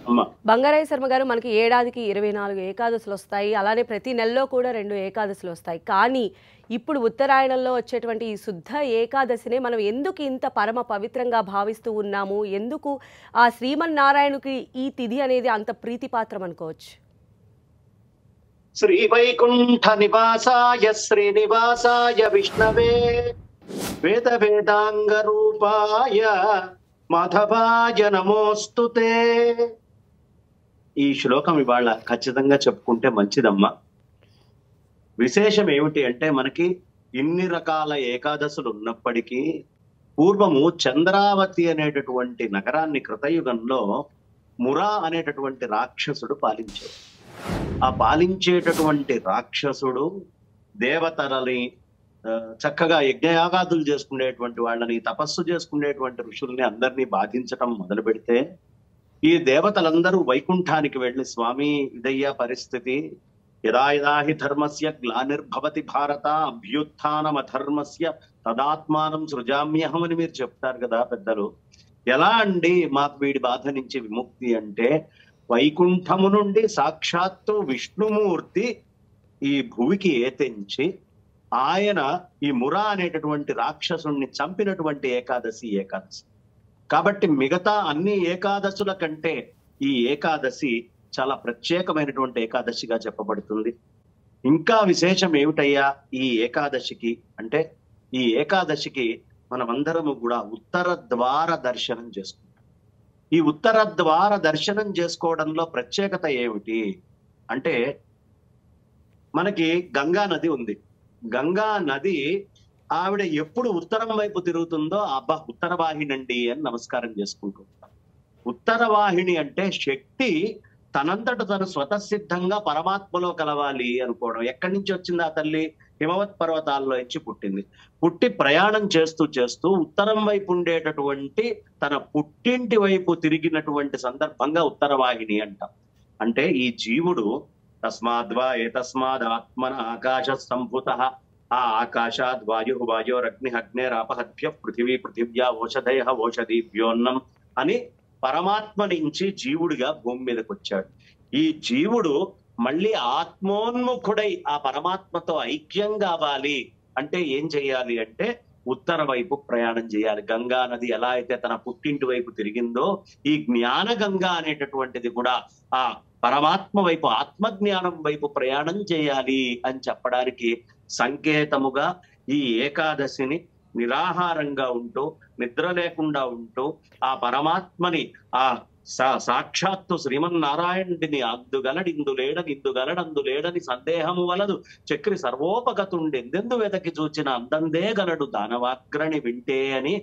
అమ్మా బంగారయ్య శర్మ గారు, మనకి ఏడాదికి 24 ఏకాదశులు వస్తాయి. అలానే ప్రతి నెలలో కూడా 2 ఏకాదశులు వస్తాయి. కానీ ఇప్పుడు ఉత్తరాయణంలో వచ్చేటువంటి ఈ శుద్ధ ఏకాదశినే మనం ఎందుకు ఇంత పరమ పవిత్రంగా భావిస్తూ ఉన్నాము? ఎందుకు ఆ శ్రీమన్నారాయణుకి ఈ తిథి అనేది అంత ప్రీతిపాత్రం అనుకోవచ్చు? శ్రీ వైకుంఠ నివాసాయ శ్రీనివాసాయ విష్ణవే వేద వేదాంగ రూపాయ మాధవాయ నమోస్తుతే. ఈ శ్లోకం ఇవాళ ఖచ్చితంగా చెప్పుకుంటే మంచిదమ్మా. విశేషం ఏమిటి అంటే, మనకి ఇన్ని రకాల ఏకాదశులు ఉన్నప్పటికీ పూర్వము చంద్రావతి అనేటటువంటి నగరాన్ని కృతయుగంలో మురా అనేటటువంటి రాక్షసుడు పాలించాడు. ఆ పాలించేటటువంటి రాక్షసుడు దేవతలని చక్కగా యజ్ఞయాగాదులు చేసుకునేటువంటి వాళ్ళని, తపస్సు చేసుకునేటువంటి ఋషుల్ని అందరినీ బాధించటం మొదలు పెడితే ఈ దేవతలందరూ వైకుంఠానికి వెళ్ళి, స్వామి ఇదయ్యా పరిస్థితి, యదా యదా హి ధర్మస్య గ్లానిర్భవతి భారత అభ్యుత్థానం అధర్మస్య తదాత్మానం సృజామ్యహం అని మీరు చెప్తారు కదా పెద్దలు. ఎలా అండి మాకు వీడి బాధ నుంచి విముక్తి అంటే, వైకుంఠము నుండి సాక్షాత్తు విష్ణుమూర్తి ఈ భూమికి ఏతించి ఆయన ఈ మురా అనేటటువంటి రాక్షసుణ్ణి చంపినటువంటి ఏకాదశి ఏకాదశి. కాబట్టి మిగతా అన్ని ఏకాదశుల కంటే ఈ ఏకాదశి చాలా ప్రత్యేకమైనటువంటి ఏకాదశిగా చెప్పబడుతుంది. ఇంకా విశేషం ఏమిటయ్యా ఈ ఏకాదశికి అంటే, ఈ ఏకాదశికి మనమందరము కూడా ఉత్తర ద్వార దర్శనం చేసుకుంటాం. ఈ ఉత్తర ద్వార దర్శనం చేసుకోవడంలో ప్రత్యేకత ఏమిటి అంటే, మనకి గంగా నది ఉంది. గంగా నది ఆవిడ ఎప్పుడు ఉత్తరం వైపు తిరుగుతుందో, అబ్బా ఉత్తర వాహినండి అని నమస్కారం చేసుకుంటూ ఉంటాం. ఉత్తర వాహిని అంటే శక్తి తనంతట తను స్వతసిద్ధంగా పరమాత్మలో కలవాలి అనుకోవడం. ఎక్కడి నుంచి వచ్చింది ఆ తల్లి? హిమవత్ పర్వతాల్లో నుంచి పుట్టింది. పుట్టి ప్రయాణం చేస్తూ చేస్తూ ఉత్తరం వైపు ఉండేటటువంటి తన పుట్టింటి వైపు తిరిగినటువంటి సందర్భంగా ఉత్తర వాహిని అంటాం. అంటే ఈ జీవుడు తస్మాద్వా ఏతస్మాద్ ఆత్మన ఆకాశ సంభూత, ఆ ఆకాశాద్ వాయు వాయోరగ్ని అగ్నేరాపహద్భ్య పృథివీ పృథివ్యా ఓషధయ ఓషధీభ్యోన్నం అని పరమాత్మ నుంచి జీవుడిగా భూమి మీదకి వచ్చాడు. ఈ జీవుడు మళ్ళీ ఆత్మోన్ముఖుడై ఆ పరమాత్మతో ఐక్యం కావాలి అంటే ఏం చెయ్యాలి అంటే, ఉత్తర వైపు ప్రయాణం చేయాలి. గంగా నది ఎలా అయితే తన పుట్టింటి వైపు తిరిగిందో, ఈ జ్ఞాన గంగా అనేటటువంటిది కూడా ఆ పరమాత్మ వైపు, ఆత్మజ్ఞానం వైపు ప్రయాణం చేయాలి అని చెప్పడానికి సంకేతముగా ఈ ఏకాదశిని నిరాహారంగా ఉంటూ, నిద్ర లేకుండా ఉంటూ ఆ పరమాత్మని, ఆ సాక్షాత్తు శ్రీమన్నారాయణుడిని అందుగలడందులేడని సందేహము వలదు చక్రి సర్వోపగతుండెందెందు వెతకి చూచిన అందందే గలడు దానవాగ్రణి వింటే అని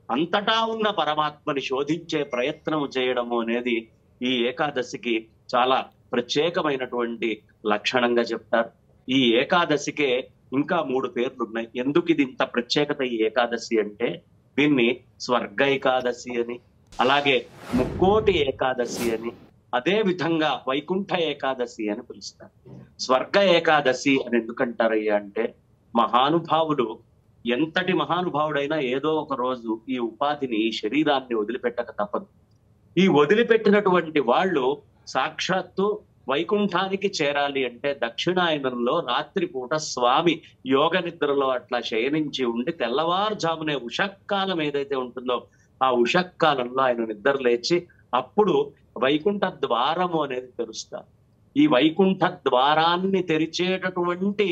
అంతటా ఉన్న పరమాత్మని శోధించే ప్రయత్నము చేయడము అనేది ఈ ఏకాదశికి చాలా ప్రత్యేకమైనటువంటి లక్షణంగా చెప్తారు. ఈ ఏకాదశికే ఇంకా 3 పేర్లు ఉన్నాయి. ఎందుకు ఇది ఇంత ప్రత్యేకత ఈ ఏకాదశి అంటే, దీన్ని స్వర్గ ఏకాదశి అని, అలాగే ముక్కోటి ఏకాదశి అని, అదే విధంగా వైకుంఠ ఏకాదశి అని పిలుస్తారు. స్వర్గ ఏకాదశి అని ఎందుకంటారయ్యా అంటే, మహానుభావులు ఎంతటి మహానుభావుడైనా ఏదో ఒక రోజు ఈ ఉపాధిని, ఈ శరీరాన్ని వదిలిపెట్టక తప్పదు. ఈ వదిలిపెట్టినటువంటి వాళ్ళు సాక్షాత్తు వైకుంఠానికి చేరాలి అంటే దక్షిణాయనంలో రాత్రిపూట స్వామి యోగ నిద్రలో అట్లా శయనించి ఉండి తెల్లవారుజామునే ఉషక్కాలం ఏదైతే ఉంటుందో ఆ ఉషక్కాలంలో ఆయన నిద్ర లేచి అప్పుడు వైకుంఠ ద్వారము అనేది తెరుస్తారు. ఈ వైకుంఠ ద్వారాన్ని తెరిచేటటువంటి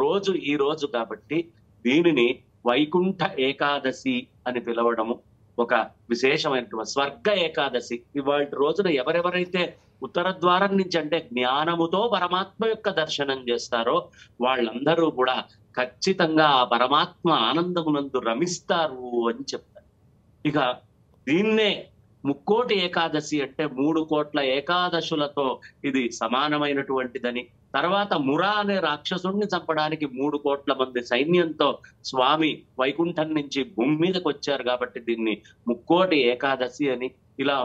రోజు ఈ రోజు కాబట్టి దీనిని వైకుంఠ ఏకాదశి అని పిలవడము ఒక విశేషమైనటువంటి స్వర్గ ఏకాదశి. ఇవాళ రోజున ఎవరెవరైతే ఉత్తర ద్వారం నుంచి అంటే జ్ఞానముతో పరమాత్మ యొక్క దర్శనం చేస్తారో వాళ్ళందరూ కూడా ఖచ్చితంగా ఆ పరమాత్మ ఆనందమునందు రమిస్తారు అని చెప్తారు. ఇక దీన్నే ముక్కోటి ఏకాదశి అంటే 3 కోట్ల ఏకాదశులతో ఇది సమానమైనటువంటిదని, తర్వాత మురా అనే రాక్షసుణ్ణి చంపడానికి 3 కోట్ల మంది సైన్యంతో స్వామి వైకుంఠం నుంచి భూమి మీదకి వచ్చారు కాబట్టి దీన్ని ముక్కోటి ఏకాదశి అని. ఇలా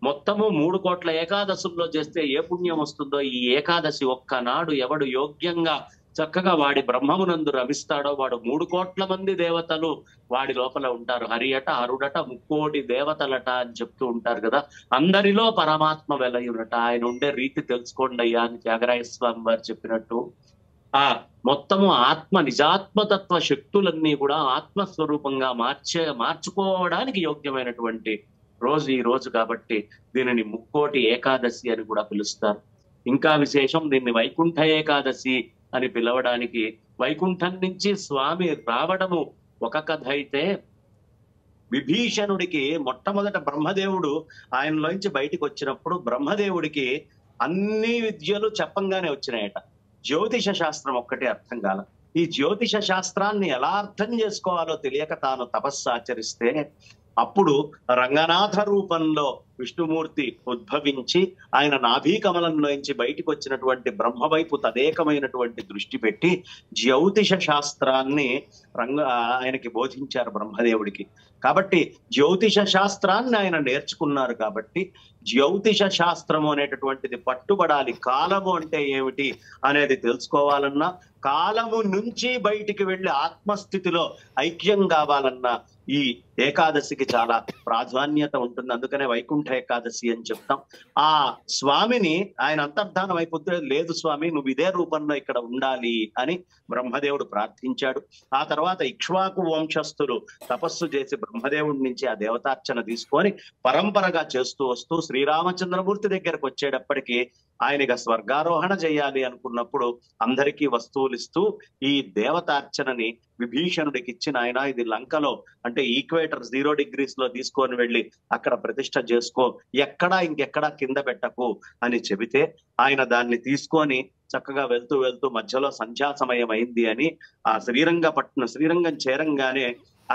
మొత్తము 3 కోట్ల ఏకాదశుల్లో చేస్తే ఏ పుణ్యం వస్తుందో, ఈ ఏకాదశి ఒక్కనాడు ఎవడు యోగ్యంగా చక్కగా వాడి బ్రహ్మమునందు రమిస్తాడో వాడు 3 కోట్ల మంది దేవతలు వాడి లోపల ఉంటారు. హరియట, హరుడట, 3 కోటి దేవతలట అని చెప్తూ ఉంటారు కదా. అందరిలో పరమాత్మ వెలయునట. ఆయన ఉండే రీతి తెలుసుకోండి అయ్యా అని త్యాగరాయ స్వామి వారు చెప్పినట్టు ఆ మొత్తము ఆత్మ నిజాత్మతత్వ శక్తులన్నీ కూడా ఆత్మస్వరూపంగా మార్చుకోవడానికి యోగ్యమైనటువంటి రోజు ఈ రోజు కాబట్టి దీనిని 3కోటి ఏకాదశి అని కూడా పిలుస్తారు. ఇంకా విశేషం, దీన్ని వైకుంఠ ఏకాదశి అని పిలవడానికి, వైకుంఠం నుంచి స్వామి రావడము ఒక కథ అయితే, విభీషణుడికి మొట్టమొదట బ్రహ్మదేవుడు ఆయనలోంచి బయటికి వచ్చినప్పుడు బ్రహ్మదేవుడికి అన్ని విద్యలు చెప్పంగానే వచ్చినాయట. జ్యోతిష శాస్త్రం ఒక్కటే అర్థం కాల. ఈ జ్యోతిష శాస్త్రాన్ని ఎలా అర్థం చేసుకోవాలో తెలియక తాను తపస్సు ఆచరిస్తే అప్పుడు రంగనాథ రూపంలో విష్ణుమూర్తి ఉద్భవించి ఆయన నాభీకమలంలోంచి బయటికి వచ్చినటువంటి బ్రహ్మ వైపు తదేకమైనటువంటి దృష్టి పెట్టి జ్యోతిష శాస్త్రాన్ని ఆయనకి బోధించారు బ్రహ్మదేవుడికి. కాబట్టి జ్యోతిష శాస్త్రాన్ని ఆయన నేర్చుకున్నారు కాబట్టి జ్యోతిష శాస్త్రము అనేటటువంటిది పట్టుబడాలి. కాలము అంటే ఏమిటి అనేది తెలుసుకోవాలన్నా, కాలము నుంచి బయటికి వెళ్ళి ఆత్మస్థితిలో ఐక్యం కావాలన్నా ఈ ఏకాదశికి చాలా ప్రాధాన్యత ఉంటుంది. అందుకనే వైకుంఠ ఏకాదశి అని చెప్తాం. ఆ స్వామిని ఆయన అంతర్ధానం అయిపోతే, లేదు స్వామి నువ్వు ఇదే రూపంలో ఇక్కడ ఉండాలి అని బ్రహ్మదేవుడు ప్రార్థించాడు. ఆ తర్వాత ఇక్ష్వాకు వంశస్థులు తపస్సు చేసి బ్రహ్మదేవుడి నుంచి ఆ దేవతార్చన తీసుకొని పరంపరగా చేస్తూ వస్తూ శ్రీరామచంద్రమూర్తి దగ్గరకు వచ్చేటప్పటికి ఆయనగా స్వర్గారోహణ చేయాలి అనుకున్నప్పుడు అందరికీ వస్తువులు ఇస్తూ ఈ దేవతార్చనని విభీషణుడికి ఇచ్చిన ఆయన, ఇది లంకలో అంటే ఈక్వేటర్ 0 degrees లో తీసుకొని వెళ్ళి అక్కడ ప్రతిష్ఠ చేసుకో, ఇంకెక్కడా కింద పెట్టకు అని చెబితే ఆయన దాన్ని తీసుకొని చక్కగా వెళ్తూ వెళ్తూ మధ్యలో సంధ్యా సమయం అయింది అని ఆ శ్రీరంగం చేరంగానే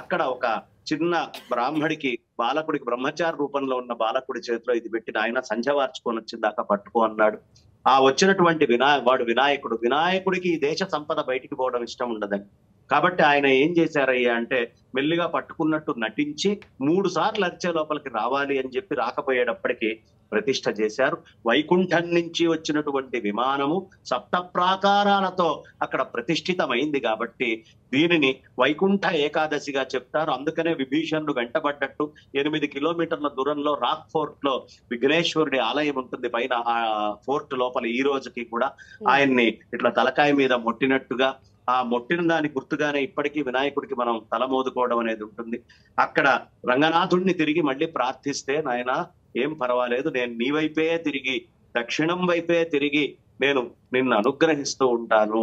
అక్కడ ఒక చిన్న బ్రాహ్మడికి బాలకుడికి బ్రహ్మచారి రూపంలో ఉన్న బాలకుడి చేతిలో ఇది పెట్టిన ఆయన సంధ్య వార్చుకొని వచ్చిందాకా పట్టుకో అన్నాడు. ఆ వచ్చినటువంటి వాడు వినాయకుడికి ఈ దేశ సంపద బయటికి పోవడం ఇష్టం ఉండదని, కాబట్టి ఆయన ఏం చేశారయ్యా అంటే మెల్లిగా పట్టుకున్నట్టు నటించి 3 సార్లు అరిచే లోపలికి రావాలి అని చెప్పి రాకపోయేటప్పటికి ప్రతిష్ఠ చేశారు. వైకుంఠం నుంచి వచ్చినటువంటి విమానము 7 ప్రాకారాలతో అక్కడ ప్రతిష్ఠితమైంది కాబట్టి దీనిని వైకుంఠ ఏకాదశిగా చెప్తారు. అందుకనే విభీషణుడు వెంటబడ్డట్టు 8 కిలోమీటర్ల దూరంలో రాక్ ఫోర్ట్ లో విఘ్నేశ్వరుడి ఆలయం ఉంటుంది. పైన ఆ ఫోర్ట్ లోపల ఈ రోజుకి కూడా ఆయన్ని ఇట్లా తలకాయ మీద మొట్టినట్టుగా, ఆ మొట్టిన దాని గుర్తుగానే ఇప్పటికీ వినాయకుడికి మనం తల మోదుకోవడం అనేది ఉంటుంది. అక్కడ రంగనాథుడిని తిరిగి మళ్ళీ ప్రార్థిస్తే, నాయనా ఏం పర్వాలేదు, నేను నీ వైపే తిరిగి దక్షిణం వైపే తిరిగి నేను నిన్ను అనుగ్రహిస్తూ ఉంటాను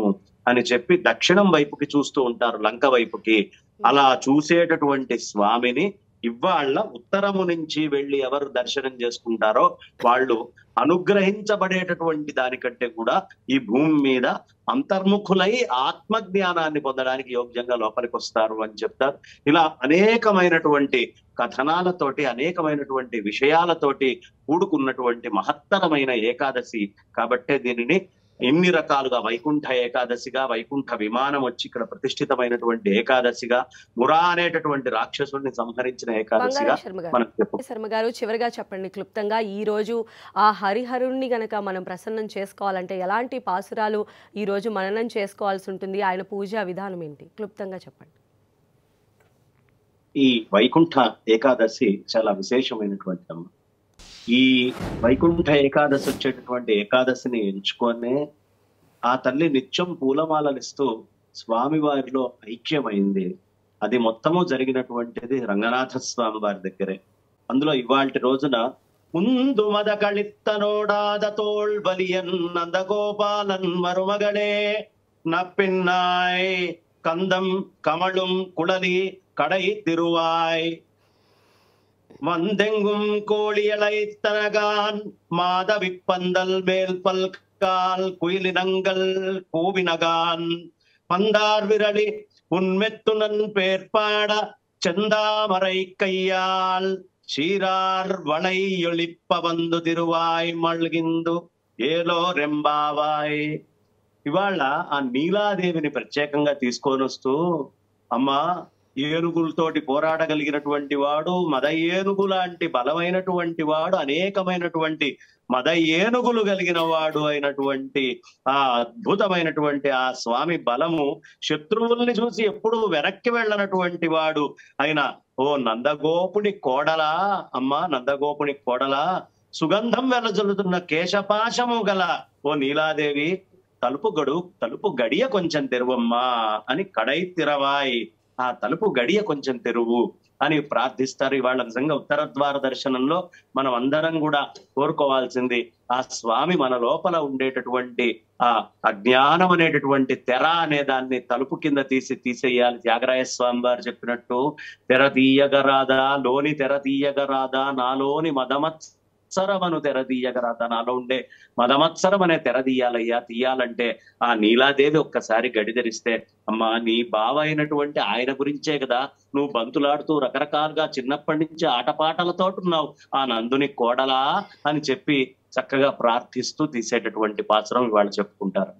అని చెప్పి దక్షిణం వైపుకి చూస్తూ ఉంటారు, లంక వైపుకి. అలా చూసేటటువంటి స్వామిని ఇవాళ ఉత్తరము నుంచి వెళ్ళి ఎవరు దర్శనం చేసుకుంటారో వాళ్ళు అనుగ్రహించబడేటటువంటి దానికంటే కూడా ఈ భూమి మీద అంతర్ముఖులై ఆత్మజ్ఞానాన్ని పొందడానికి యోగ్యంగా లోపలికి వస్తారు అని చెప్తారు. ఇలా అనేకమైనటువంటి కథనాలతోటి అనేకమైనటువంటి విషయాలతోటి కూడుకున్నటువంటి మహత్తరమైన ఏకాదశి కాబట్టే దీనిని ఎన్ని రకాలుగా వైకుంఠ ఏకాదశిగా, వైకుంఠ విమానం వచ్చి ఇక్కడ ప్రతిష్ఠితమైనటువంటి ఏకాదశిగా, మురా అనేటటువంటి రాక్షసుడిని సంహరించిన ఏకాదశిగా మనం చెప్పు. శర్మ గారు, చివరిగా చెప్పండి క్లుప్తంగా, ఈ రోజు ఆ హరిహరుణ్ణి గనక మనం ప్రసన్నం చేసుకోవాలంటే ఎలాంటి పాసురాలు ఈ రోజు మననం చేసుకోవాల్సి ఉంటుంది, ఆయన పూజా విధానం ఏంటి, క్లుప్తంగా చెప్పండి. ఈ వైకుంఠ ఏకాదశి చాలా విశేషమైనటువంటి అమ్మ. ఈ వైకుంఠ ఏకాదశి వచ్చేటటువంటి ఏకాదశిని ఎంచుకొని ఆ తల్లి నిత్యం పూలమాలలిస్తూ స్వామివారిలో ఐక్యమైంది. అది మొత్తము జరిగినటువంటిది రంగనాథ స్వామి వారి దగ్గరే. అందులో ఇవాల్టి రోజున ముందు మదకళిత్తనోడాద తోల్బలియన్ నందగోపాలన్ మరుమగళే నప్పిన్నాయ్ కందం కమళుం కుళలి கடை திருவாய் வந்தெங்கும் கோழியலைத்தனகான் மாதவிப்பந்தல் மேல் பல்கால் குயிலினங்கள் கூவினகான் பந்தார் விரலி உன்மெத்துனன் பேர்பாட செந்தாமரை கையால் சீரார் வளை ஒளிப்ப வந்து తిరువాయ్ మల్గిందు ఏలో రెంబావాయ్. ఇవాళ ఆ నీలాదేవిని ప్రత్యేకంగా తీసుకొని వస్తూ, అమ్మా ఏనుగులతోటి పోరాడగలిగినటువంటి వాడు, మద ఏనుగు లాంటి బలమైనటువంటి వాడు, అనేకమైనటువంటి మద ఏనుగులు కలిగిన వాడు అయినటువంటి ఆ అద్భుతమైనటువంటి ఆ స్వామి బలము శత్రువుల్ని చూసి ఎప్పుడూ వెనక్కి వెళ్ళనటువంటి వాడు అయిన ఓ నందగోపుని కోడలా, అమ్మా నందగోపుని కోడలా, సుగంధం వెలజల్లుతున్న కేశపాశము గల ఓ నీలాదేవి, తలుపు గడియ కొంచెం తెరువమ్మా అని కడై తిరవాయి, ఆ తలుపు గడియ కొంచెం తెరువు అని ప్రార్థిస్తారు. ఇవాళ నిజంగా ఉత్తర ద్వార దర్శనంలో మనం అందరం కూడా కోరుకోవాల్సింది ఆ స్వామి మన లోపల ఉండేటటువంటి ఆ అజ్ఞానం అనేటటువంటి తెర అనే దాన్ని తలుపు కింద తీసేయాలి. త్యాగరాయ స్వామి వారు చెప్పినట్టు, తెర తీయగరాదా లోని తెర తీయగరాదా, నాలోని మదమత్సరమను తెర తీయగరాదా, నాలో ఉండే మదమత్సరం అనే తెర తీయాలంటే ఆ నీలాదేవి ఒక్కసారి గడి తెరిస్తే, అమ్మా నీ బావ అయినటువంటి ఆయన గురించే కదా నువ్వు బంతులాడుతూ రకరకాలుగా చిన్నప్పటి నుంచి ఆటపాటలతో ఉన్నావు, ఆ నందుని కోడలా అని చెప్పి చక్కగా ప్రార్థిస్తూ తీసేటటువంటి పాత్రం ఇవాళ చెప్పుకుంటారు.